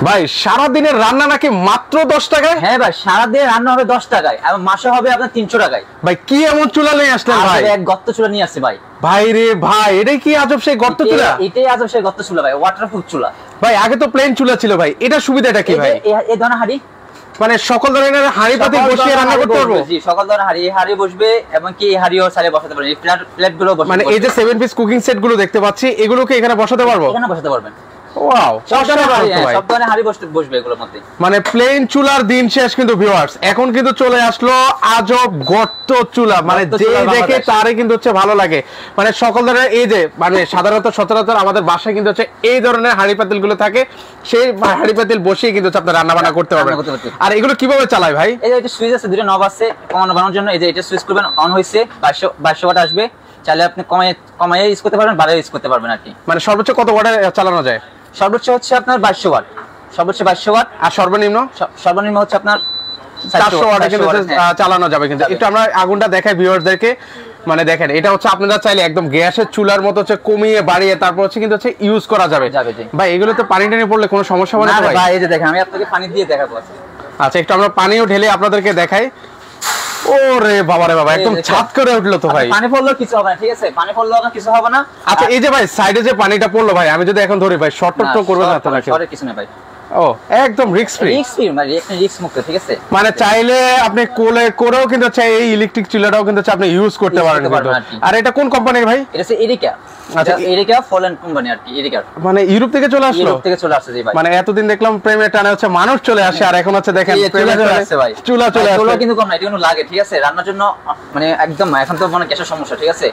ভাই সারা দিনের রান্না নাকি মাত্র 10 টাকায়? হ্যাঁ ভাই, সারা দিনের রান্না হবে 10 টাকায় এবং মাসে হবে আপনার 300 টাকায়। ভাই কি এমন চুলা নিয়ে আসলেন ভাই? এক গর্ত চুলা নিয়ে আসছে ভাই। ভাই রে ভাই, এটাই কি আজব সেই গর্ত চুলা? এটাই আজব সেই গর্ত চুলা ভাই, ওয়াটারপ্রুফ চুলা। ভাই আগে তো প্লেন চুলা ছিল ভাই, এটা সুবিধাটা কি ভাই? এই ধরনের হাঁড়ি, মানে সকল ধরনের হাঁড়ি পাতি বসিয়ে রান্না করতে পারবো? জি, সকল ধরনের হাঁড়ি বসবে এবং কি এই হাঁড়িও সাইডে বসাতে পারবেন। এই প্লেট গুলো বসাতে, মানে এই যে 7 পিস কুকিং সেট গুলো দেখতে পাচ্ছি, এগুলোকে এখানে বসাতে পারবো? এখানে বসাতে পারবেন। ওয়াও, সব ধরনের হাঁড়ি বসবে এগুলোর মধ্যে। মানে প্লেন চুলার দিন শেষ কিন্তু ভিউয়ার্স, এখন কিন্তু চলে আসলো আজব গর্ত চুলা। মানে যে দেখে তারে কিন্তু হচ্ছে ভালো লাগে। মানে সকল ধরনের এই যে মানে সাধারণত সচরাচর আমাদের বাসায় কিন্তু হচ্ছে এই ধরনের হাঁড়ি পাতিল গুলো থাকে, সেই হাঁড়ি পাতিল বসিয়ে কিন্তু আপনি রান্না বান্না করতে পারবেন। আর এগুলো কিভাবে চালায় ভাই? এই যে এটা সুইচ আছে, দুটো নব আছে কমানো বানানোর জন্য। এই যে এটা সুইচ করবেন, অন হইছে, 2200 ওয়াট আসবে। চাইলে আপনি কমায়ে ইউজ করতে পারবেন, বাড়িয়ে ইউজ করতে পারবেন আর কি। মানে সর্বোচ্চ কত ওয়াটে চালানো যায়? সর্বোচ্চ হচ্ছে আপনার 2200 ওয়াট, সর্বোচ্চ 2200 ওয়াট। আর সর্বনিম্ন হচ্ছে আপনার 400 ওয়াটে কিন্তু চালানো যাবে। কিন্তু একটু আমরা আগুনটা দেখাই ভিউয়ারদেরকে। মানে দেখেন, এটা হচ্ছে আপনারা চাইলে একদম গ্যাসের চুলার মতো হচ্ছে কমিয়ে বাড়িয়ে তারপর হচ্ছে কিন্তু হচ্ছে ইউজ করা যাবে। ভাই এগুলো তো পানি টানি পড়লে কোনো সমস্যা হবে না ভাই? ভাই এই যে দেখেন, আমি আপনাকে পানি দিয়ে দেখাবো। আচ্ছা, একটু আমরা পানিও ঢেলে আপনাদেরকে দেখাই। ওরে বাবা রে বাবা, একদম ছাদ করে উঠলো তো ভাই। পানি পড়লেও কিছু হবে না, ঠিক আছে? পানি পড়লেও কিছু হবে না। আচ্ছা, এই যে ভাই সাইডে যে পানিটা পড়লো ভাই, আমি যদি এখন ধরি ভাই, শর্ট তো করবে না তো নাকি? কিছু না ভাই, ও একদম রিস্ক ফ্রি। মানে রিস্ক মুক্ত, ঠিক আছে? মানে চাইলে আপনি কোলে করেও কিন্তু চাই এই ইলেকট্রিক চুলাটাও কিন্তু আপনি ইউজ করতে পারেন। আর এটা কোন কোম্পানির ভাই? এটা হচ্ছে এরিকা। আচ্ছা, এরিকা ফলেন কোম্পানি আর কি। এরিকা মানে ইউরোপ থেকে চলে আসলো? ইউরোপ থেকে চলে আসছে জি ভাই। মানে এতদিন দেখলাম প্রেমে টানে হচ্ছে মানুষ চলে আসে, আর এখন হচ্ছে দেখেন প্রেমে চলে আসছে ভাই। চুলা চলে আসছে। চুলা কিন্তু কম না, এটা কিন্তু লাগে, ঠিক আছে? রান্নার জন্য মানে একদম এখন তো মানে গ্যাসের সমস্যা, ঠিক আছে?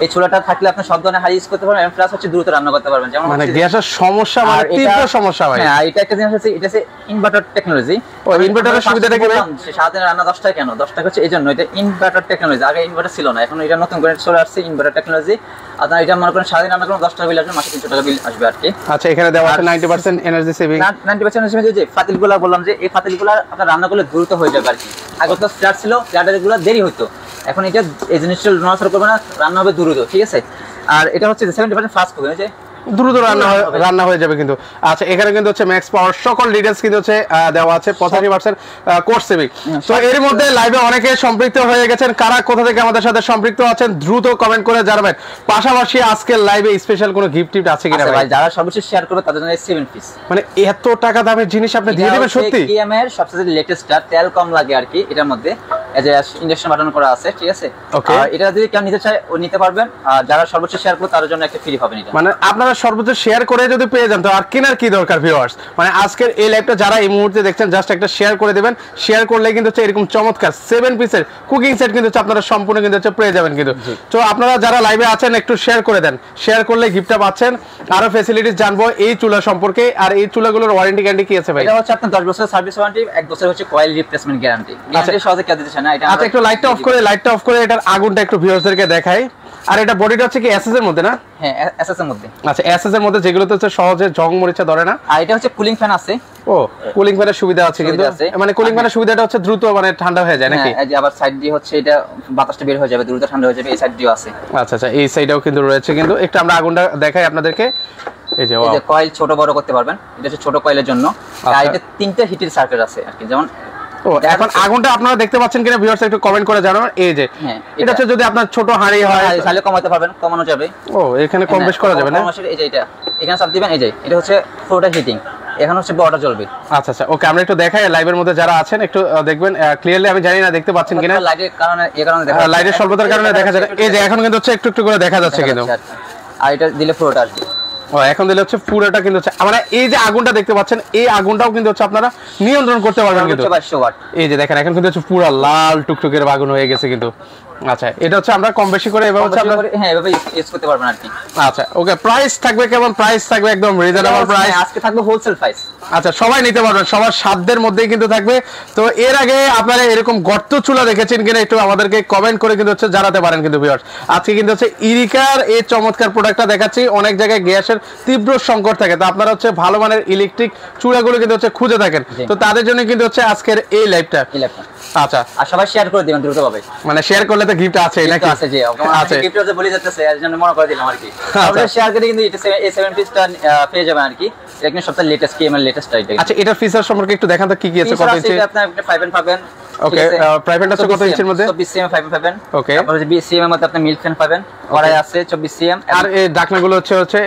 এই চুলাটা থাকলে আপনি সব ধরনের হাই ইউজ করতে পারবেন, প্লাস হচ্ছে দ্রুত রান্না করতে পারবেন। যেমন মানে গ্যাসের সমস্যা মানে তীব্র সমস্যা ভাই। হ্যাঁ, এটা একটা জিনিস আছে, এটা হচ্ছে ইনভার্টার টেকনোলজি। ও ইনভার্টারের সুবিধাটা কি ভাই? সারাদিন রান্না 10 টাকা কেন? 10 টাকা হচ্ছে এই জন্য, এটা ইনভার্টার টেকনোলজি। আগে ইনভার্টার ছিল না, এখন এটা নতুন করে চলে আসছে ইনভার্টার টেকনোলজি। আপনার এটা মনে করেন সারাদিন রান্না করেন 10 টাকা বিল আসবে, মাসে 300 টাকা বিল আসবে আর কি। আচ্ছা, এখানে দেওয়া আছে 90% এনার্জি সেভিং। 90% energy saving. যে ফাতিলগুলো বললাম যে এই ফাতিলগুলো আপনার রান্না করলে দ্রুত হয়ে যাবে আর কি। আগে তো ফ্ল্যাট ছিল, ফ্ল্যাটেরগুলো দেরি হতো। এখন এটা এই জিনিসটা নড়াচড়া করবে না, রান্না হবে দ্রুত, ঠিক আছে? আর এটা হচ্ছে 70% ফাস্ট কুকিং, যে দ্রুত রান্না হয়ে যাবে কিন্তু। আচ্ছা, এখানে কিন্তু হচ্ছে ম্যাক্স পাওয়ার সকল ডিটেইলস কিন্তু হচ্ছে দেওয়া আছে, 85% কোর্স সেভিং। তো এর মধ্যে লাইভে অনেকে সম্পৃক্ত হয়ে গেছেন। কারা কোথা থেকে আমাদের সাথে সম্পৃক্ত আছেন দ্রুত কমেন্ট করে জানাবেন। পাশাপাশি আজকের লাইভে স্পেশাল কোনো গিফট টিপ আছে কিনা ভাই? যারা সর্বশেষ শেয়ার করবে তাদের জন্য 7 পিস। মানে এত টাকা দামের জিনিস আপনি দিয়ে দিবেন সত্যি? কিএম এর সবচেয়ে লেটেস্ট, তেল কম লাগে আর কি এটার মধ্যে। এই যে ইন্ডাকশন বাটন করা আছে, ঠিক আছে? আর এটা যদি কেউ নিতে চায় ও নিতে পারবেন। আর যারা সর্বোচ্চ শেয়ার করবে তাদের জন্য একটা ফ্রি পাবেন এটা। মানে আপনারা সর্বোচ্চ শেয়ার করে যদি পেয়ে যান তো আর কেনার কি দরকার ভিউয়ার্স? মানে আজকের এই লাইভটা যারা এই মুহূর্তে দেখছেন জাস্ট একটা শেয়ার করে দিবেন। শেয়ার করলে কিন্তু হচ্ছে এরকম চমৎকার 7 পিসের কুকিং সেট কিন্তু আপনারা সম্পূর্ণ কিন্তু হচ্ছে পেয়ে যাবেন কিন্তু। তো আপনারা যারা লাইভে আছেন একটু শেয়ার করে দেন, শেয়ার করলে গিফটটা পাচ্ছেন। আরো ফ্যাসিলিটিস জানবো এই চুলা সম্পর্কে। আর এই চুলাগুলোর ওয়ারেন্টি গ্যারান্টি কি আছে ভাই? এটা হচ্ছে আপনার 10 বছরের সার্ভিস ওয়ারেন্টি, 1 বছর হচ্ছে কয়েল রিপ্লেসমেন্ট গ্যারান্টি। গ্যারান্টি সহজে কেউ দিতে চায় না এটা। আচ্ছা, একটু লাইটটা অফ করে এটার আগুনটা একটু ভিউয়ার্সদেরকে দেখাই। আর এটা বডিটা হচ্ছে কি এসএস এর মধ্যে না? হ্যাঁ, এসএস এর মধ্যে। আচ্ছা, এসএস এর মধ্যে যেগুলোতে হচ্ছে সহজে জং মরিচা ধরে না। আর এটা হচ্ছে কুলিং ফ্যান আছে। ও, কুলিং ফ্যানের সুবিধা আছে কিন্তু। মানে কুলিং ফ্যানের সুবিধাটা হচ্ছে দ্রুত মানে ঠান্ডা হয়ে যায় নাকি? হ্যাঁ, আবার সাইড দিয়ে হচ্ছে এটা বাতাসটা বের হয়ে যাবে, দ্রুত ঠান্ডা হয়ে যাবে। এই সাইড দিয়েও আছে। আচ্ছা, এই সাইডেও কিন্তু রয়েছে কিন্তু। একটু আমরা আগুনটা দেখাই আপনাদেরকে। এই যে কয়েল ছোট বড় করতে পারবেন, এটা হচ্ছে ছোট কয়েলের জন্য। আর এটা 3টা হিটের সার্কিট আছে আর কি। যেমন এখন আগুনটা আপনারা দেখতে পাচ্ছেন কিনা ভিউয়ার্স একটু কমেন্ট করে জানাবেন। এই যে এটা হচ্ছে যদি আপনার ছোট হাঁড়ি হয় তাহলে কমাতে পারবেন, কমানো যাবে। ও, এখানে কম বেশ করা যাবে না? এই যে এটা এখানে চাপ দিবেন, এই যে এটা হচ্ছে পুরোটা হিটিং, এখন হচ্ছে বড়টা জ্বলবে। আচ্ছা, ওকে, আমরা একটু দেখাই লাইভের মধ্যে যারা আছেন একটু দেখবেন ক্লিয়ারলি। আমি জানি না দেখতে পাচ্ছেন কিনা, লাইটের কারণে দেখা লাইটের স্বল্পতার কারণে দেখা যায়। এই যে এখন কিন্তু হচ্ছে একটু একটু করে দেখা যাচ্ছে কিন্তু। আর এটা দিলে পুরোটা আসবে। ও, এখন দিলে হচ্ছে পুরোটা কিন্তু হচ্ছে মানে এই যে আগুনটা দেখতে পাচ্ছেন এই আগুনটাও কিন্তু হচ্ছে আপনারা নিয়ন্ত্রণ করতে পারবেন কিন্তু। 2200 ওয়াট। এই যে দেখেন এখন কিন্তু হচ্ছে পুরো লাল টুকটুকের আগুন হয়ে গেছে কিন্তু। আচ্ছা, এটা হচ্ছে আমরা কম বেশি করে এভাবে হচ্ছে আমরা হ্যাঁ এভাবে ইউজ করতে পারবেন আর কি। আচ্ছা, ওকে, প্রাইস থাকবে কেমন? প্রাইস থাকবে একদম রিজনেবল প্রাইস। আজকে থাকবে হোলসেল প্রাইস। আচ্ছা, সবাই নিতে পারবেন, সবার সাধ্যের মধ্যেই কিন্তু থাকবে। তো এর আগে আপনারা এরকম গর্ত চুলা দেখেছেন কিনা একটু আমাদেরকে কমেন্ট করে কিন্তু হচ্ছে জানাতে পারেন কিন্তু ভিউয়ার্স। আজকে কিন্তু হচ্ছে ইরিকার এই চমৎকার প্রোডাক্টটা দেখাচ্ছি। অনেক জায়গায় গ্যাসের তীব্র সংকট থাকে, তো আপনারা হচ্ছে ভালো মানের ইলেকট্রিক চুলাগুলো কিন্তু হচ্ছে খুঁজে থাকেন, তো তাদের জন্য কিন্তু হচ্ছে আজকের এই লাইভটা। আচ্ছা, আর সবাই শেয়ার করে দিবেন দ্রুতভাবে। মানে শেয়ার করলে তো গিফট আছে নাকি? আছে জি, আছে গিফট আছে বলে যাচ্ছে এর জন্য মনে করে দিলাম আর কি। আপনারা শেয়ার করে কিন্তু এটা এই 7 পিসটা পেয়ে যাবেন আর কি। এটা কিন্তু সবচেয়ে লেটেস্ট কেএমএল লেটেস্ট টাইপ। আচ্ছা এটার ফিচার সম্পর্কে একটু দেখান তো কি কি আছে, কত ইঞ্চি? এটা আপনি 5 পাবেন। ওকে প্রাইভেট আছে কত ইঞ্চির মধ্যে? 24 সিএম 5 পাবেন। ওকে তারপরে 20 সিএম এর মধ্যে আপনি মিল্ক ফ্যান পাবেন। কড়াই আছে 24 সিএম। আর এই ঢাকনাগুলো হচ্ছে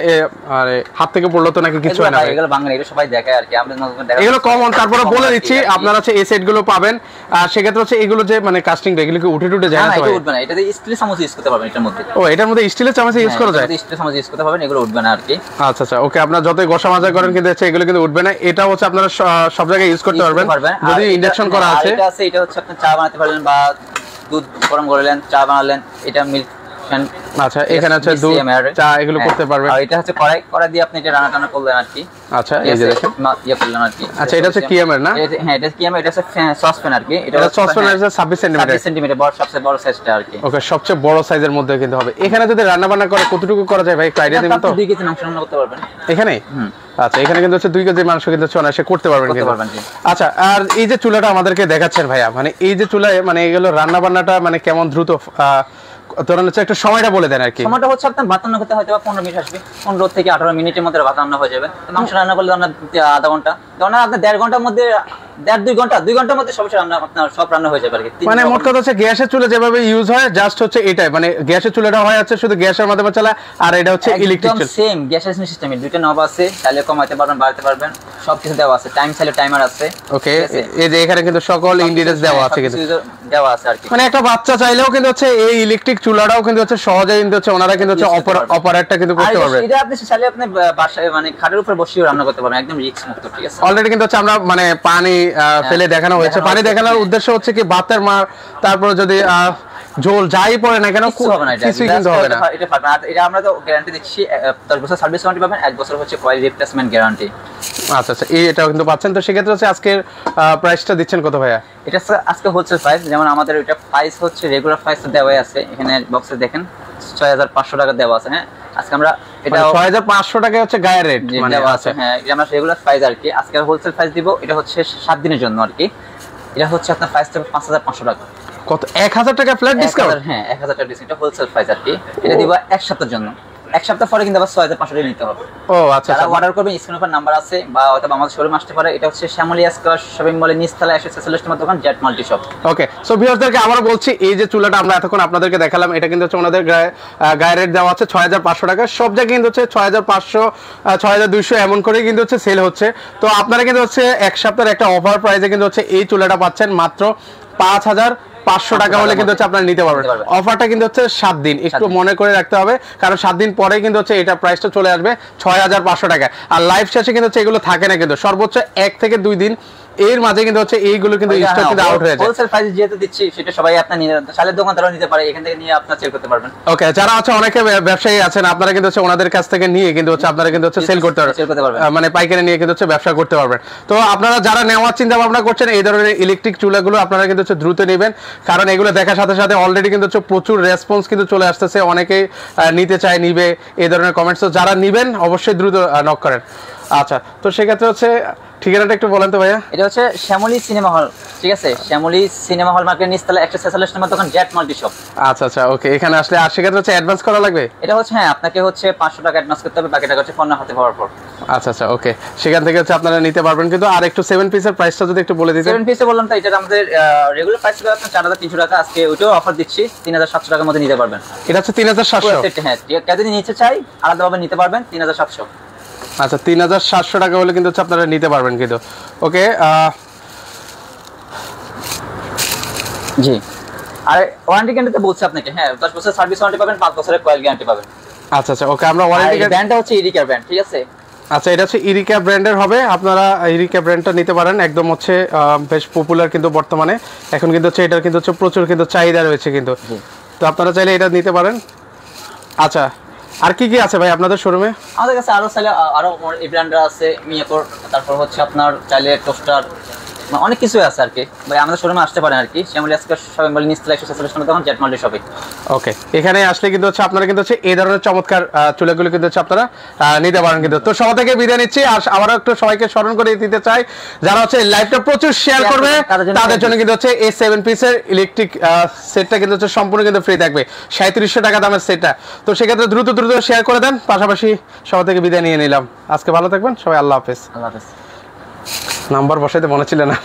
আরে হাত থেকে পড়লো তো নাকি কিছু হয় না? এগুলো বাংলা, এগুলো সবাই দেখায় আর কি, আমরা নতুন দেখা। এগুলো কমন, তারপরে বলে দিচ্ছি আপনারা হচ্ছে এই সেট গুলো পাবেন। আর সেক্ষেত্রে হচ্ছে এগুলো যে মানে কাস্টিং এগুলো কি উঠে যায় না? এটা উঠবে না, এটাতে স্টিলের চামচ ইউজ করতে পারবেন এটার মধ্যে। ও এটার মধ্যে স্টিলের চামচ ইউজ করা যায়? স্টিলের চামচ ইউজ করতে পারবেন, এগুলো উঠবে না আর কি। আচ্ছা আচ্ছা ওকে, আপনারা যতই ঘষা মাজা করেন কিন্তু হচ্ছে এগুলো কিন্তু উঠবে না। এটা হচ্ছে আপনারা সব জায়গায় ইউজ করতে পারবেন যদি ইন্ডাকশন করা আছে। এটা আছে, এটা হচ্ছে আপনি চা বানাতে পারলেন বা দুধ গরম করলেন, চা বানালেন, এটা মিল্ক ফ্যান। আচ্ছা এখানে আছে দুধ চা এগুলো করতে পারবেন। আর এটা হচ্ছে কড়াই দিয়ে আপনি এটা রান্না করলেন আর কি। আচ্ছা এই যে দেখেন ইয়া করলেন আর কি। আচ্ছা এটা হচ্ছে কিএমের না? হ্যাঁ এটা কিএম, এটা হচ্ছে সসপ্যান আর কি। এটা সসপ্যান আছে 26 সেমি বড়, সবচেয়ে বড় সাইজটা আর কি। ওকে সবচেয়ে বড় সাইজের মধ্যে কিন্তু হবে। এখানে যদি রান্না বান্না করে কতটুকু করা যায় ভাই একটু আইডিয়া দিবেন তো? 2 কেজি মাংস রান্না করতে পারবেন এখানে। আচ্ছা এখানে কিন্তু হচ্ছে 2 কেজি মাংস কিন্তু অনায়াসে করতে পারবেন কিন্তু। আচ্ছা আর এই যে চুলাটা আমাদেরকে দেখাচ্ছেন ভাইয়া, মানে এই যে চুলায় মানে এগুলো রান্না বান্নাটা মানে কেমন দ্রুত ধরেন হচ্ছে একটা সময়টা বলে দেন আর কি। সময়টা হচ্ছে আপনার ভাত রান্না করতে হয়তো 15 মিনিট আসবে, 15 থেকে 18 মিনিটের মধ্যে ভাত রান্না হয়ে যাবে। মাংস রান্না করলে আপনার আধা ঘন্টা, ধরেন আপনার 1.5 ঘন্টার মধ্যে 2 ঘন্টার মধ্যে সব রান্না আপনার সব রান্না হয়ে যাবে আর কি। মানে মোট কথা হচ্ছে গ্যাসের চুলা যেভাবে ইউজ হয় জাস্ট হচ্ছে এটাই, মানে গ্যাসের চুলাটা হয় আছে শুধু গ্যাসের মাধ্যমে চলে, আর এটা হচ্ছে ইলেকট্রিক চুলা। সেম গ্যাসের সিস্টেম, দুইটা নব আছে, চাইলে কমাইতে পারবেন বাড়াতে পারবেন, সবকিছু দেওয়া আছে। টাইম চাইলে টাইমার আছে। ওকে এই যে এখানে কিন্তু সকল ইনগ্রেডিয়েন্টস দেওয়া আছে কিন্তু দেওয়া আছে আর কি। মানে একটা বাচ্চা চাইলেও কিন্তু হচ্ছে এই ইলেকট্রিক চুলাটাও কিন্তু হচ্ছে সহজে কিন্তু হচ্ছে ওনারা কিন্তু হচ্ছে অপারেটটা কিন্তু করতে পারবে। এটা আপনি চাইলে আপনি বাসায় মানে খাটের উপর বসিয়ে রান্না করতে পারবেন, একদম রিস্ক মুক্ত। ঠিক আছে অলরেডি কিন্তু হচ্ছে আমরা মানে পানি ফেলে দেখানো হয়েছে। পানি দেখানোর উদ্দেশ্য হচ্ছে কি ভাতের মার, তারপর যদি ঝোল যাই পড়ে না কেন কিছুই কিন্তু হবে না। এটা পারবেন। আর এটা আমরা তো গ্যারান্টি দিচ্ছি 10 বছর সার্ভিস ওয়ারেন্টি পাবেন, 1 বছর হচ্ছে কয়েল রিপ্লেসমেন্ট গ্যারান্টি। আচ্ছা আচ্ছা এটাও কিন্তু পাচ্ছেন। তো সেক্ষেত্রে হচ্ছে আজকের প্রাইসটা দিচ্ছেন কত ভাইয়া? এটা আজকে হোলসেল প্রাইস, যেমন আমাদের এটা প্রাইস হচ্ছে রেগুলার প্রাইস দেওয়াই আছে, এখানে বক্সে দেখেন 6500 টাকা দেওয়া আছে। হ্যাঁ আজকে আমরা এটা 6500 টাকা হচ্ছে গায়ের রেট মানে দেওয়া আছে। হ্যাঁ এটা আমরা রেগুলার প্রাইস আর কি, আজকে হোলসেল প্রাইস দিব। এটা হচ্ছে 7 দিনের জন্য আর কি। এটা হচ্ছে আপনার প্রাইস হবে 5500 টাকা। কত 1000 টাকা ফ্ল্যাট ডিসকাউন্ট? হ্যাঁ 1000 টাকা ডিসকাউন্ট, এটা হোলসেল প্রাইস আর কি। এটা দিব 1 সপ্তাহের জন্য, 1 সপ্তাহ পরে কিন্তু আবার 6500 টাকা নিতে হবে। ও আচ্ছা আচ্ছা অর্ডার করবেন স্ক্রিনের উপর নাম্বার আছে বা হয়তো আমাদের শোরুমে আসতে পারে। এটা হচ্ছে শ্যামলী স্কয়ার শপিং মলের নিচতলা 146 নম্বর দোকান jet multi shop. Okay so ভিউয়ারদেরকে আবার বলছি এই যে চুলাটা আমরা এতক্ষণ আপনাদেরকে দেখালাম এটা কিন্তু হচ্ছে ওনাদের গায়ে রেট দেওয়া আছে 6500 টাকা। সব জায়গায় কিন্তু হচ্ছে 6500 6200 এমন করে কিন্তু হচ্ছে সেল হচ্ছে। তো আপনারা কিন্তু হচ্ছে এক সপ্তাহের একটা অফার প্রাইসে কিন্তু হচ্ছে এই চুলাটা পাচ্ছেন মাত্র 5500 টাকা হলে কিন্তু হচ্ছে আপনারা নিতে পারবেন। অফারটা কিন্তু হচ্ছে 7 দিন, একটু মনে করে রাখতে হবে, কারণ 7 দিন পরে কিন্তু হচ্ছে এটা প্রাইসটা চলে আসবে 6500 টাকা। আর লাইভ শেষে কিন্তু হচ্ছে এগুলো থাকে না, কিন্তু সর্বোচ্চ 1 থেকে 2 দিন এর মাঝে কিন্তু হচ্ছে এইগুলো কিন্তু স্টক কিন্তু আউট হয়ে যায়। হোলসেল প্রাইসে যেহেতু দিচ্ছি সেটা সবাই আপনি নিয়ে চালের দোকানদারও নিতে পারে, এখান থেকে নিয়ে আপনারা সেল করতে পারবেন। ওকে যারা আছে অনেকে ব্যবসায়ী আছেন আপনারা কিন্তু হচ্ছে ওনাদের কাছ থেকে নিয়ে কিন্তু হচ্ছে আপনারা কিন্তু হচ্ছে সেল করতে পারবেন, মানে পাইকারি নিয়ে কিন্তু হচ্ছে ব্যবসা করতে পারবেন। তো আপনারা যারা নেওয়ার চিন্তা ভাবনা করছেন এই ধরনের ইলেকট্রিক চুলাগুলো আপনারা কিন্তু হচ্ছে দ্রুত নেবেন, কারণ এগুলো দেখার সাথে সাথে অলরেডি কিন্তু হচ্ছে প্রচুর রেসপন্স কিন্তু চলে আসতেছে, অনেকেই নিতে চায় নিবে এই ধরনের কমেন্টস। তো যারা নেবেন অবশ্যই দ্রুত নক করেন। আচ্ছা তো সেক্ষেত্রে হচ্ছে ঠিকানাটা একটু বলেন তো ভাইয়া। এটা হচ্ছে শ্যামলী সিনেমা হল, ঠিক আছে শ্যামলী সিনেমা হল মার্কেট নিচতলা 146 নম্বর দোকান জেট মাল্টি শপ। আচ্ছা আচ্ছা ওকে এখানে আসলে আর সেক্ষেত্রে হচ্ছে অ্যাডভান্স করা লাগবে? এটা হচ্ছে হ্যাঁ আপনাকে হচ্ছে 500 টাকা অ্যাডভান্স করতে হবে, বাকি টাকা হচ্ছে পণ্য হাতে পাওয়ার পর। আচ্ছা আচ্ছা ওকে সেখান থেকে হচ্ছে আপনারা নিতে পারবেন। কিন্তু আর একটু 7 পিসের প্রাইসটা যদি একটু বলে দিতেন। 7 পিসে বললাম তো এটা আমাদের রেগুলার প্রাইস হবে আপনার 4300 টাকা, আজকে ওইটাও অফার দিচ্ছি 3700 টাকার মধ্যে নিতে পারবেন। এটা হচ্ছে 3700? হ্যাঁ যদি নিতে চাই আলাদাভাবে নিতে পারবেন 3700। আচ্ছা 3700 টাকা হলে কিন্তু হচ্ছে আপনারা নিতে পারবেন কিন্তু। ওকে জি আর ওয়ারেন্টি গ্যারান্টি বলছি আপনাকে, হ্যাঁ 10 বছর সার্ভিস ওয়ারেন্টি পাবেন, 5 বছরের কয়েল গ্যারান্টি পাবেন। আচ্ছা আচ্ছা ওকে আমরা ওয়ারেন্টি ব্র্যান্ডটা হচ্ছে ইরিকা ব্র্যান্ড, ঠিক আছে। আচ্ছা এটা হচ্ছে ইরিকা ব্র্যান্ডের হবে, আপনারা ইরিকা ব্র্যান্ডটা নিতে পারেন, একদম হচ্ছে বেশ পপুলার কিন্তু বর্তমানে এখন কিন্তু হচ্ছে এটার কিন্তু হচ্ছে প্রচুর কিন্তু চাহিদা রয়েছে কিন্তু, তো আপনারা চাইলে এটা নিতে পারেন। আচ্ছা আর কি কি আছে ভাই আপনাদের শোরুমে? আমাদের কাছে আরো চাইলে আরো এই ব্র্যান্ডের আছে মিয়াকোর, তারপর হচ্ছে আপনার চাইলে টোস্টার, অনেক কিছু আছে আর কি ভাই, আমাদের শোরুমে আসতে পারেন আর কি, শ্যামলী আজকে শপিং মল নিচতলা 147 নম্বর দোকান, জেট মাল্টি শপে। ওকে, এখানে আসলে কিন্তু হচ্ছে আপনারা কিন্তু হচ্ছে এই ধরনের চমৎকার চুলাগুলো কিন্তু হচ্ছে আপনারা নিতে পারেন কিন্তু। তো সবাই থেকে বিদায় নিচ্ছি, আর আবারও একটু সবাইকে স্মরণ করে দিতে চাই, যারা হচ্ছে লাইভটা প্রচুর শেয়ার করবে তাদের জন্য কিন্তু হচ্ছে এই 7 পিসের ইলেকট্রিক সেটটা কিন্তু হচ্ছে সম্পূর্ণ কিন্তু ফ্রি থাকবে, 3700 টাকা দামের সেটটা। তো সেক্ষেত্রে দ্রুত শেয়ার করে দেন, পাশাপাশি সবাই থেকে বিদায় নিয়ে নিলাম। আজকে ভালো থাকবেন সবাই, আল্লাহ হাফেজ। আল্লাহ হাফেজ। নাম্বার বসাইতে মনে ছিল না।